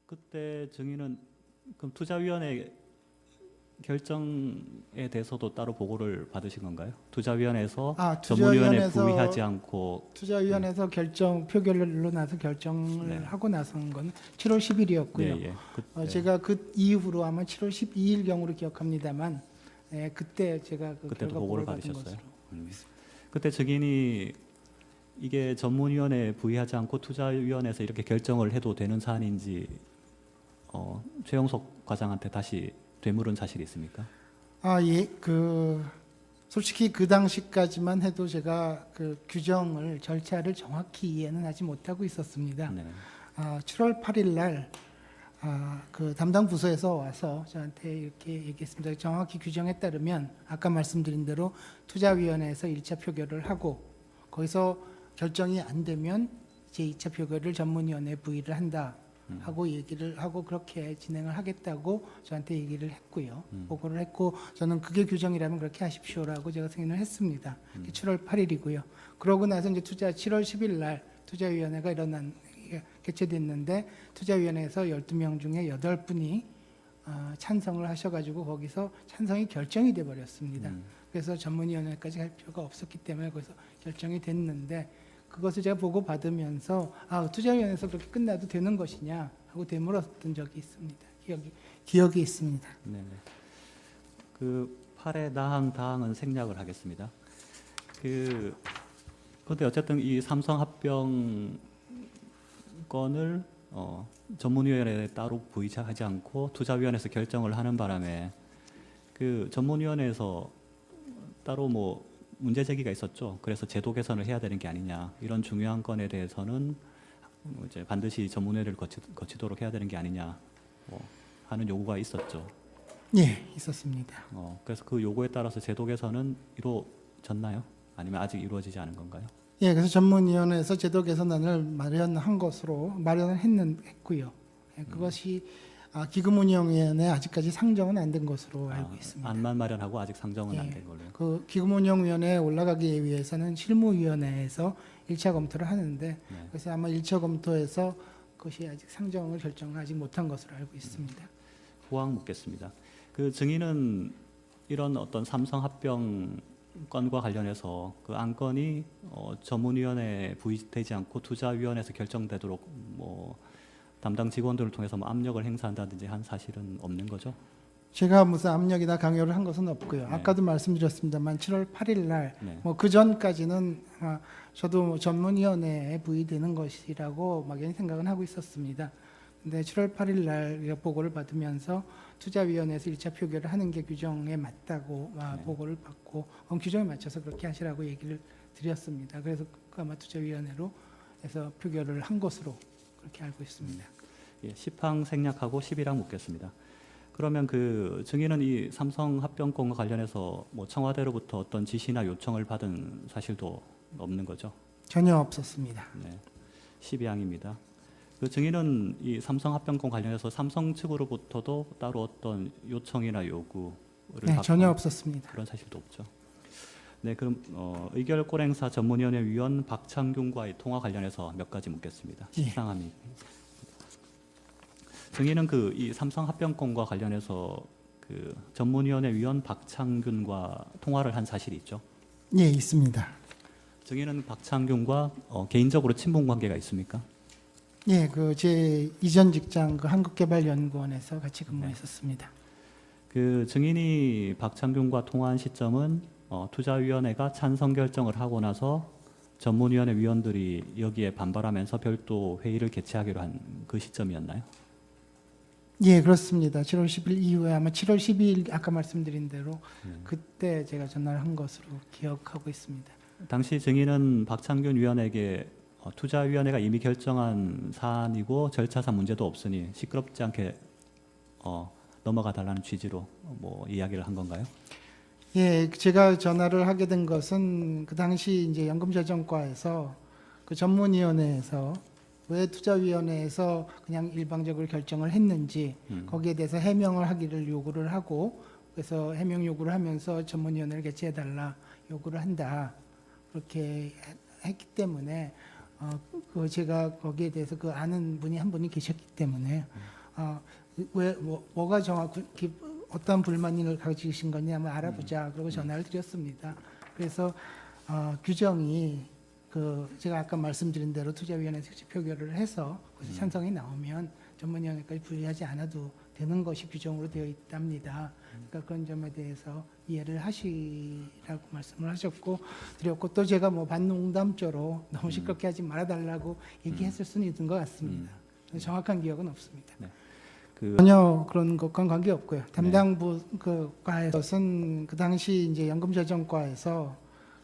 그때 증인은 그럼 투자위원회 결정에 대해서도 따로 보고를 받으신 건가요? 투자위원회에서 전문위원회 부의하지 않고. 투자위원회에서 결정 표결로 나서 결정을 네. 하고 나선 건 7월 10일이었고요. 예, 예. 제가 그 이후로 아마 7월 12일 경으로 기억합니다만, 그때 제가 그 그때도 결과 보고를 받은 받으셨어요? 것으로. 그때 증인이 이게 전문위원회에 부의하지 않고 투자위원회에서 이렇게 결정을 해도 되는 사안인지 최영석 과장한테 다시 되물은 사실이 있습니까? 예, 솔직히 그 당시까지만 해도 제가 그 규정을 절차를 정확히 이해는 하지 못하고 있었습니다. 네. 7월 8일 날 그 담당 부서에서 와서 저한테 이렇게 얘기했습니다. 정확히 규정에 따르면 아까 말씀드린 대로 투자위원회에서 1차 표결을 하고 거기서 결정이 안 되면 제2차 표결을 전문위원회에 부의를 한다 하고 얘기를 하고 그렇게 진행을 하겠다고 저한테 얘기를 했고요. 보고를 했고 저는 그게 규정이라면 그렇게 하십시오라고 제가 승인을 했습니다. 7월 8일이고요. 그러고 나서 이제 7월 10일 날 투자위원회가 개최됐는데 투자위원회에서 12명 중에 8분이 찬성을 하셔가지고 거기서 찬성이 결정이 돼 버렸습니다. 그래서 전문위원회까지 갈 필요가 없었기 때문에 거기서 결정이 됐는데 그것을 제가 보고 받으면서 투자위원회에서 그렇게 끝나도 되는 것이냐 하고 되물었던 적이 있습니다. 기억이 있습니다. 네네. 그 8의 다항은 생략을 하겠습니다. 그런데 어쨌든 이 삼성 합병 건을 전문위원회에 따로 부의하지 않고 투자위원회에서 결정을 하는 바람에 그 전문위원회에서 따로 뭐 문제 제기가 있었죠. 그래서 제도 개선을 해야 되는 게 아니냐 이런 중요한 건에 대해서는 이제 반드시 전문회를 거치도록 해야 되는 게 아니냐 하는 요구가 있었죠. 예, 있었습니다. 그래서 그 요구에 따라서 제도 개선은 이루어졌나요? 아니면 아직 이루어지지 않은 건가요? 예, 그래서 전문위원회에서 제도 개선안을 마련을 했고요. 그것이 기금운용위원회 아직까지 상정은 안 된 것으로 알고 있습니다. 안만 마련하고 아직 상정은 안 된 걸로요. 그 기금운용위원회에 올라가기 위해서는 실무위원회에서 1차 검토를 하는데 네. 그래서 아마 1차 검토에서 그것이 아직 결정을 아직 못한 것으로 알고 있습니다. 후황 묻겠습니다. 그 증인은 이런 어떤 삼성 합병 건과 관련해서 그 안건이 전문위원회에 부의되지 않고 투자위원회에서 결정되도록 담당 직원들을 통해서 압력을 행사한다든지 한 사실은 없는 거죠? 제가 무슨 압력이나 강요를 한 것은 없고요. 네. 아까도 말씀드렸습니다만 7월 8일 날 네. 그 전까지는 저도 전문위원회에 부의되는 것이라고 막연히 생각은 하고 있었습니다. 근데 7월 8일 날 보고를 받으면서 투자위원회에서 1차 표결을 하는 게 규정에 맞다고 보고를 받고 규정에 맞춰서 그렇게 하시라고 얘기를 드렸습니다. 그래서 아마 투자위원회로 해서 표결을 한 것으로 그렇게 알고 있습니다. 예, 10항 생략하고 11항 묻겠습니다. 그러면 그 증인은 이 삼성 합병건과 관련해서 청와대로부터 어떤 지시나 요청을 받은 사실도 없는 거죠? 전혀 없었습니다. 네, 12항입니다. 그 증인은 이 삼성 합병건 관련해서 삼성 측으로부터도 따로 어떤 요청이나 요구를 네, 전혀 없었습니다. 그런 사실도 없죠. 네, 그럼 의결권행사 전문위원회 위원 박창균과의 통화 관련해서 몇 가지 묻겠습니다. 예. 시상함이. 증인은 이 삼성 합병건과 관련해서 그 전문위원회 위원 박창균과 통화를 한 사실이 있죠? 예, 있습니다. 증인은 박창균과 개인적으로 친분 관계가 있습니까? 예, 제 이전 직장 한국개발연구원에서 같이 근무했었습니다. 그 증인이 박창균과 통화한 시점은 투자위원회가 찬성 결정을 하고 나서 전문위원회 위원들이 여기에 반발하면서 별도 회의를 개최하기로 한 그 시점이었나요? 예, 그렇습니다. 7월 10일 이후에 아마 7월 12일 아까 말씀드린 대로 그때 제가 전화를 한 것으로 기억하고 있습니다. 당시 증인은 박창균 위원에게 투자위원회가 이미 결정한 사안이고 절차상 문제도 없으니 시끄럽지 않게 넘어가 달라는 취지로 이야기를 한 건가요? 예, 제가 전화를 하게 된 것은 그 당시 이제 연금재정과에서 그 전문위원회에서 왜 투자위원회에서 그냥 일방적으로 결정을 했는지 거기에 대해서 해명을 하기를 요구를 하고 그래서 해명 요구를 하면서 전문위원회를 개최해달라 요구를 한다 그렇게 했기 때문에 제가 거기에 대해서 아는 분이 한 분이 계셨기 때문에 왜 뭐가 정확히 어떤 불만을 가지신 거냐 한번 알아보자. 그러고 전화를 드렸습니다. 그래서 규정이 제가 아까 말씀드린 대로 투자위원회 특집 표결을 해서 그것이 찬성이 나오면 전문위원회까지 분리하지 않아도 되는 것이 규정으로 되어 있답니다. 그러니까 그런 점에 대해서 이해를 하시라고 말씀을 하셨고 드렸고, 또 제가 뭐 반농담조로 너무 시끄럽게 하지 말아달라고 얘기했을 수는 있는 것 같습니다. 정확한 기억은 없습니다. 네. 전혀 그런 것과는 관계 없고요. 담당 부과에서는 그 당시 이제 연금조정과에서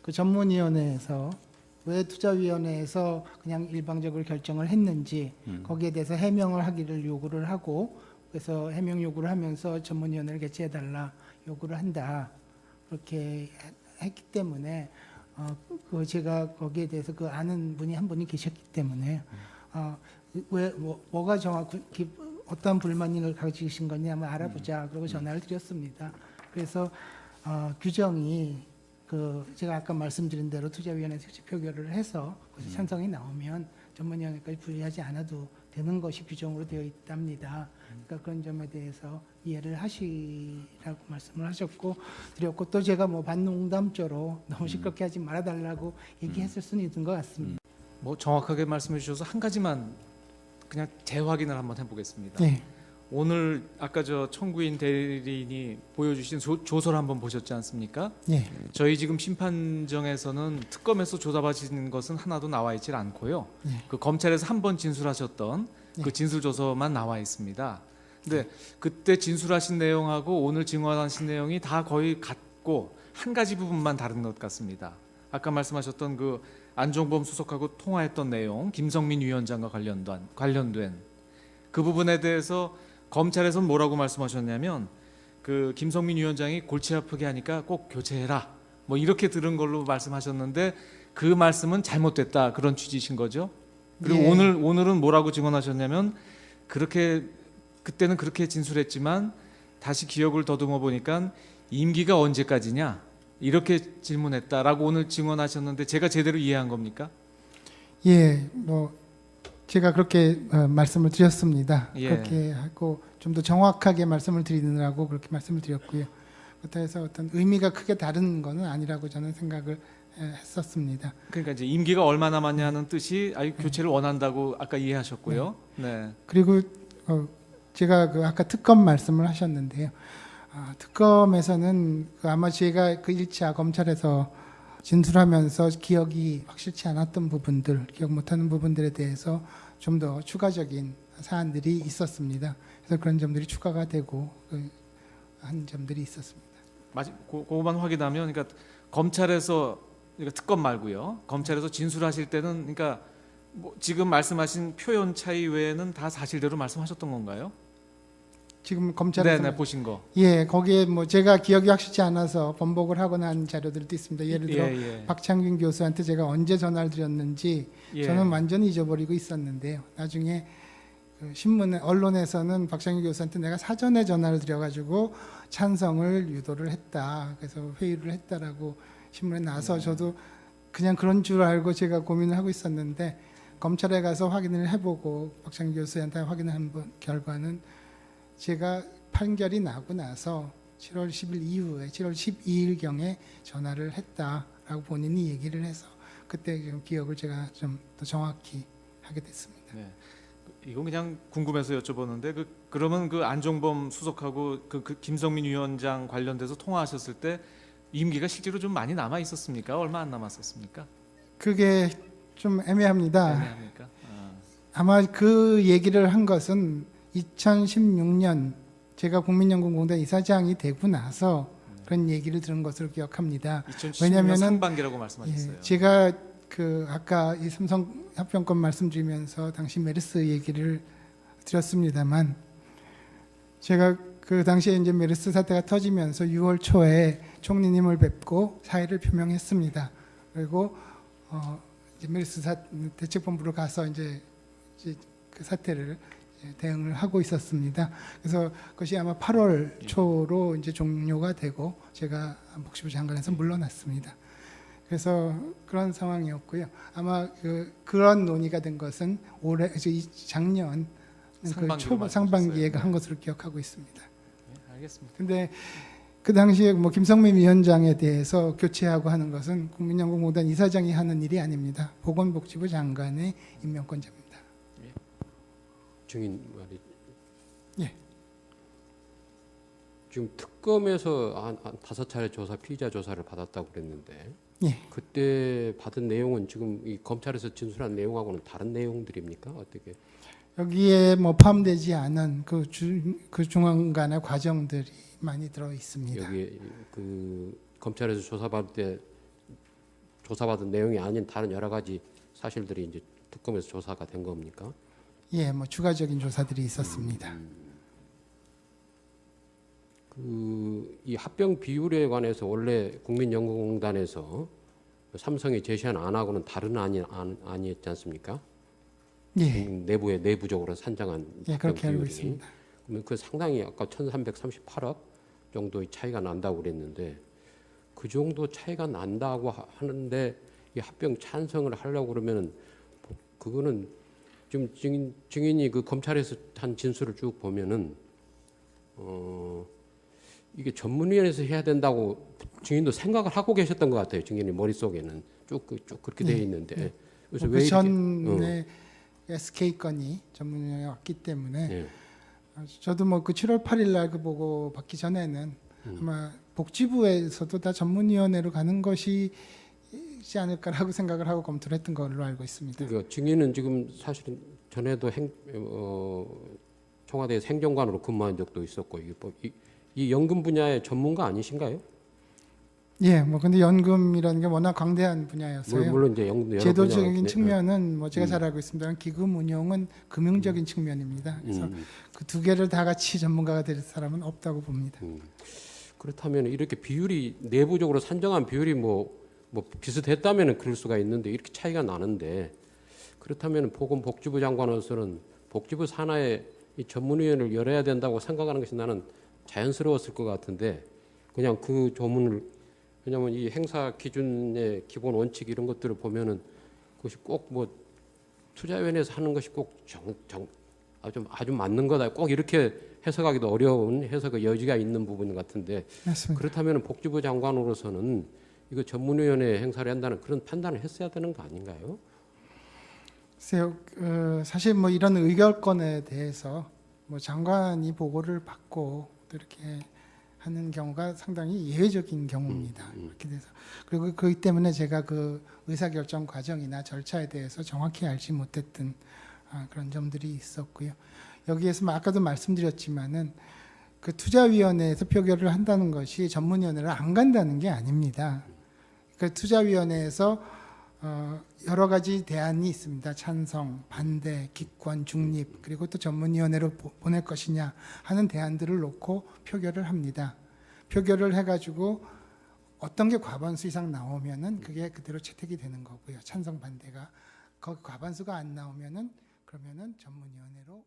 그 전문위원회에서 왜 투자위원회에서 그냥 일방적으로 결정을 했는지 거기에 대해서 해명을 하기를 요구를 하고, 그래서 해명 요구를 하면서 전문위원회를 개최해달라 요구를 한다 그렇게 했기 때문에 제가 거기에 대해서 아는 분이 한 분이 계셨기 때문에 왜 뭐가 정확히 어떤 불만을 가지신 거냐 한번 알아보자. 그러고 전화를 드렸습니다. 그래서 규정이 제가 아까 말씀드린 대로 투자위원회 특집 표결을 해서 그것이 찬성이 나오면 전문위원회까지 분리하지 않아도 되는 것이 규정으로 되어 있답니다. 그러니까 그런 점에 대해서 이해를 하시라고 말씀을 하셨고 드렸고, 또 제가 뭐 반농담조로 너무 시끄럽게 하지 말아달라고 얘기했을 수는 있는 것 같습니다. 뭐 정확하게 말씀해 주셔서 한 가지만 그냥 재확인을 한번 해보겠습니다. 네. 오늘 아까 저 청구인 대리인이 보여주신 조서를 한번 보셨지 않습니까? 네. 저희 지금 심판정에서는 특검에서 조사받으신 것은 하나도 나와 있질 않고요. 네. 그 검찰에서 한 번 진술하셨던 네. 그 진술 조서만 나와 있습니다. 근데 그때 진술하신 내용하고 오늘 증언하신 내용이 다 거의 같고 한 가지 부분만 다른 것 같습니다. 아까 말씀하셨던 그 안종범 수석하고 통화했던 내용, 김성민 위원장과 관련된 그 부분에 대해서 검찰에서는 뭐라고 말씀하셨냐면 그 김성민 위원장이 골치 아프게 하니까 꼭 교체해라 뭐 이렇게 들은 걸로 말씀하셨는데 그 말씀은 잘못됐다 그런 취지신 거죠. 그리고 예. 오늘은 뭐라고 증언하셨냐면 그때는 그렇게 진술했지만 다시 기억을 더듬어 보니까 임기가 언제까지냐 이렇게 질문했다라고 오늘 증언하셨는데 제가 제대로 이해한 겁니까? 예, 뭐 제가 그렇게 말씀을 드렸습니다. 예. 그렇게 하고 좀 더 정확하게 말씀을 드리느라고 그렇게 말씀을 드렸고요. 그렇다고 해서 어떤 의미가 크게 다른 거는 아니라고 저는 생각을 했었습니다. 그러니까 이제 임기가 얼마 남았냐는 뜻이 교체를 원한다고 아까 이해하셨고요. 네. 그리고 제가 아까 특검 말씀을 하셨는데요. 특검에서는 아마 제가 그 1차 검찰에서 진술하면서 기억이 확실치 않았던 부분들, 기억 못하는 부분들에 대해서 좀 더 추가적인 사안들이 있었습니다. 그래서 그런 점들이 추가가 되고 한 점들이 있었습니다. 그거만 확인하면 그러니까 검찰에서 그러니까 특검 말고요. 검찰에서 진술하실 때는 그러니까 뭐 지금 말씀하신 표현 차이 외에는 다 사실대로 말씀하셨던 건가요? 지금 검찰에서 네, 보신 거. 예, 거기에 뭐 제가 기억이 확실치 않아서 번복을 하거나 한 자료들도 있습니다. 예를 들어 박창균 교수한테 제가 언제 전화를 드렸는지 저는 완전히 잊어버리고 있었는데요. 나중에 신문에 언론에서는 박창균 교수한테 내가 사전에 전화를 드려가지고 찬성을 유도를 했다. 그래서 회의를 했다라고 신문에 나서 저도 그냥 그런 줄 알고 제가 고민을 하고 있었는데 검찰에 가서 확인을 해보고 박창균 교수한테 확인을 한 결과는 제가 판결이 나고 나서 7월 10일 이후에 7월 12일경에 전화를 했다라고 본인이 얘기를 해서 그때 좀 기억을 제가 좀 더 정확히 하게 됐습니다. 네. 이건 그냥 궁금해서 여쭤보는데 그러면 그 안종범 수석하고 그 김성민 위원장 관련돼서 통화하셨을 때 임기가 실제로 좀 많이 남아 있었습니까? 얼마 안 남았었습니까? 그게 좀 애매합니다. 애매합니까? 아마 그 얘기를 한 것은 2016년 제가 국민연금공단 이사장이 되고 나서 그런 얘기를 들은 것으로 기억합니다. 2016년 왜냐면은 상반기라고 말씀하셨어요. 예, 제가 아까 이 삼성 합병권 말씀드리면서 당시 메르스 얘기를 드렸습니다만 제가 그 당시에 이제 메르스 사태가 터지면서 6월 초에 총리님을 뵙고 사의를 표명했습니다. 그리고 이제 메르스 대책본부로 가서 이제 그 사태를 대응을 하고 있었습니다. 그래서 그것이 아마 8월 초로 이제 종료가 되고 제가 복지부 장관에서 물러났습니다. 그래서 그런 상황이었고요. 아마 그런 논의가 된 것은 작년 상반기로 상반기에 한 것으로 기억하고 있습니다. 네, 알겠습니다. 근데 그 당시에 뭐 김성민 위원장에 대해서 교체하고 하는 것은 국민연금공단 이사장이 하는 일이 아닙니다. 보건복지부 장관의 임명권자입니다. 증인 말이. 예. 지금 특검에서 한 5차례 조사 피의자 조사를 받았다고 그랬는데 예. 그때 받은 내용은 지금 이 검찰에서 진술한 내용하고는 다른 내용들입니까? 어떻게? 여기에 뭐 포함되지 않은 그 중간의 과정들이 많이 들어 있습니다. 여기에 그 검찰에서 조사받을 때 조사받은 내용이 아닌 다른 여러 가지 사실들이 이제 특검에서 조사가 된 겁니까? 예, 뭐 추가적인 조사들이 있었습니다. 이 합병 비율에 관해서 원래 국민연금공단에서 삼성이 제시한 안하고는 다른 안이었지 않습니까? 예, 내부적으로 산정한 예, 합병 그렇게 알고 비율이. 있습니다. 그러면 그 상당히 아까 1,338억 정도의 차이가 난다고 그랬는데 그 정도 차이가 난다고 하는데 이 합병 찬성을 하려고 그러면은 그거는 지금 증인이 그 검찰에서 한 진술을 쭉 보면은 이게 전문위원회에서 해야 된다고 증인도 생각을 하고 계셨던 것 같아요. 증인의 머릿속에는 쭉 그렇게 돼 있는데 그래서 그 왜 이렇게 전에 SK 건이 전문위원회에 왔기 때문에 예. 저도 뭐 그 7월 8일 날 그 보고 받기 전에는 아마 복지부에서도 다 전문위원회로 가는 것이지 않을까라고 생각을 하고 검토를 했던 걸로 알고 있습니다. 그러니까 증인은 지금 사실은 전에도 청와대에서 행정관으로 근무한 적도 있었고 이 연금 분야의 전문가 아니신가요? 예, 뭐 근데 연금이라는 게 워낙 광대한 분야여서요. 물론 이제 연금 여러 제도적인 분야가 측면은 뭐 제가 잘 알고 있습니다만 기금 운용은 금융적인 측면입니다. 그래서 그 두 개를 다 같이 전문가가 될 사람은 없다고 봅니다. 그렇다면 이렇게 비율이 내부적으로 산정한 비율이 뭐 비슷했다면은 그럴 수가 있는데 이렇게 차이가 나는데 그렇다면 보건복지부 장관으로서는 복지부 산하에 이 전문위원회를 열어야 된다고 생각하는 것이 나는 자연스러웠을 것 같은데 그냥 그 조문을 왜냐하면 이 행사 기준의 기본 원칙 이런 것들을 보면은 그것이 꼭 뭐 투자위원회에서 하는 것이 꼭 아주 맞는 거다 꼭 이렇게 해석하기도 어려운 해석의 여지가 있는 부분 같은데 맞습니다. 그렇다면 복지부 장관으로서는 이거 전문위원회 행사를 한다는 그런 판단을 했어야 되는 거 아닌가요? 글쎄요, 사실 뭐 이런 의결권에 대해서 뭐 장관이 보고를 받고 또 이렇게 하는 경우가 상당히 예외적인 경우입니다. 그렇게 돼서 그리고 그렇기 때문에 제가 그 의사결정 과정이나 절차에 대해서 정확히 알지 못했던 그런 점들이 있었고요. 여기에서 아까도 말씀드렸지만은 그 투자위원회에서 표결을 한다는 것이 전문위원회를 안 간다는 게 아닙니다. 그 투자위원회에서 여러 가지 대안이 있습니다. 찬성, 반대, 기권, 중립, 그리고 또 전문위원회로 보낼 것이냐 하는 대안들을 놓고 표결을 합니다. 표결을 해가지고 어떤 게 과반수 이상 나오면은 그게 그대로 채택이 되는 거고요. 찬성, 반대가 그 과반수가 안 나오면은 그러면은 전문위원회로